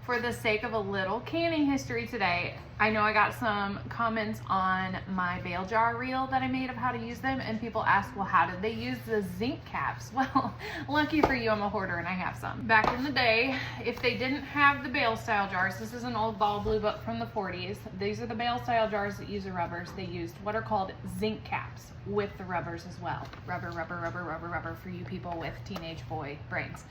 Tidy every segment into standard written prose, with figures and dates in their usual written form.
For the sake of a little canning history today, I know I got some comments on my bale jar reel that I made of how to use them, and people asked, well, how did they use the zinc caps? Well, lucky for you, I'm a hoarder and I have some. Back in the day, if they didn't have the bale style jars, this is an old ball blue book from the 40s. These are the bale style jars that use the rubbers. They used what are called zinc caps with the rubbers as well. Rubber, rubber, rubber, rubber, rubber for you people with teenage boy brains.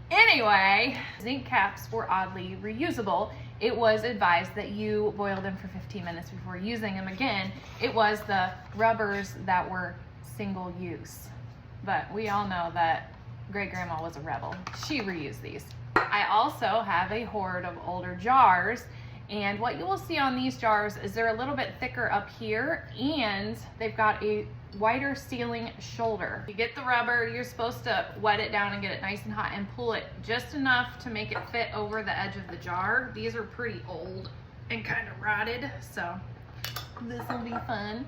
Anyway, zinc caps were oddly reusable. It was advised that you boil them for 15 minutes before using them again. It was the rubbers that were single use. But we all know that great grandma was a rebel. She reused these. I also have a hoard of older jars, and what you will see on these jars is they're a little bit thicker up here, and they've got a wider sealing shoulder. You get the rubber, you're supposed to wet it down and get it nice and hot and pull it just enough to make it fit over the edge of the jar. These are pretty old and kind of rotted, so this will be fun.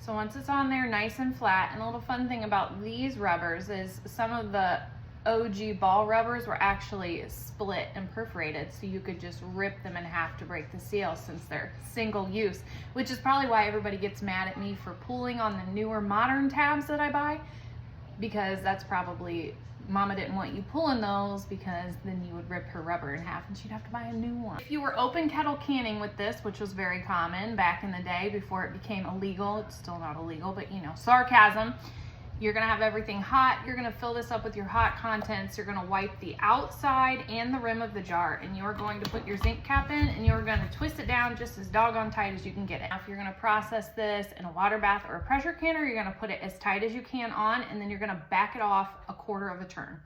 So once it's on there nice and flat, and a little fun thing about these rubbers is some of the OG ball rubbers were actually split and perforated, so you could just rip them in half to break the seal since they're single use, which is probably why everybody gets mad at me for pulling on the newer modern tabs that I buy, because that's probably, Mama didn't want you pulling those because then you would rip her rubber in half and she'd have to buy a new one. If you were open kettle canning with this, which was very common back in the day before it became illegal, it's still not illegal, but you know, sarcasm. You're gonna have everything hot. You're gonna fill this up with your hot contents. You're gonna wipe the outside and the rim of the jar, and you're going to put your zinc cap in, and you're gonna twist it down just as doggone tight as you can get it. Now, if you're gonna process this in a water bath or a pressure canner, you're gonna put it as tight as you can on, and then you're gonna back it off a quarter of a turn.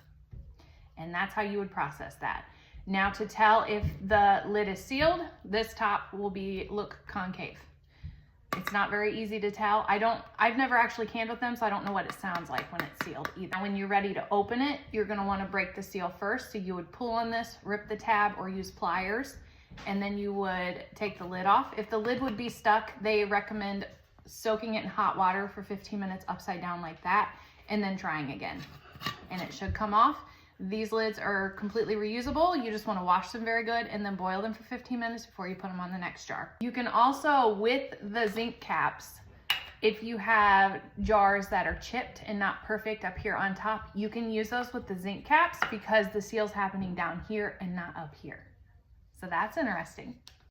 And that's how you would process that. Now, to tell if the lid is sealed, this top will look concave. It's not very easy to tell. I've never actually canned with them, so I don't know what it sounds like when it's sealed either. Now, when you're ready to open it, you're gonna wanna break the seal first. So you would pull on this, rip the tab, or use pliers, and then you would take the lid off. If the lid would be stuck, they recommend soaking it in hot water for 15 minutes upside down like that, and then trying again. And it should come off. These lids are completely reusable. You just want to wash them very good and then boil them for 15 minutes before you put them on the next jar. You can also, with the zinc caps, if you have jars that are chipped and not perfect up here on top, you can use those with the zinc caps because the seal's happening down here and not up here. So that's interesting.